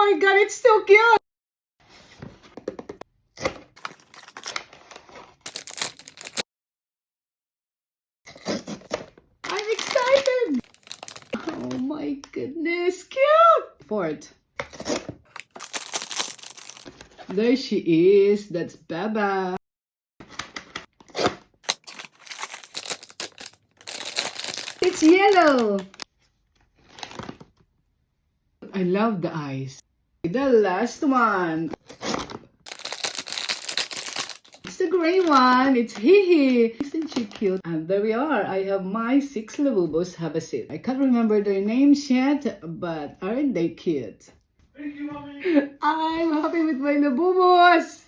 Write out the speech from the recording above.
my God, it's so cute! I'm excited! Oh my goodness, cute! Fourth. There she is. That's Baba. It's yellow. I love the eyes. The last one. It's the gray one. It's Hihi. Isn't she cute? And there we are. I have my 6 Labubos. Have a seat. I can't remember their names yet, but aren't they cute? Thank you, Mommy. I'm happy with my Labubos.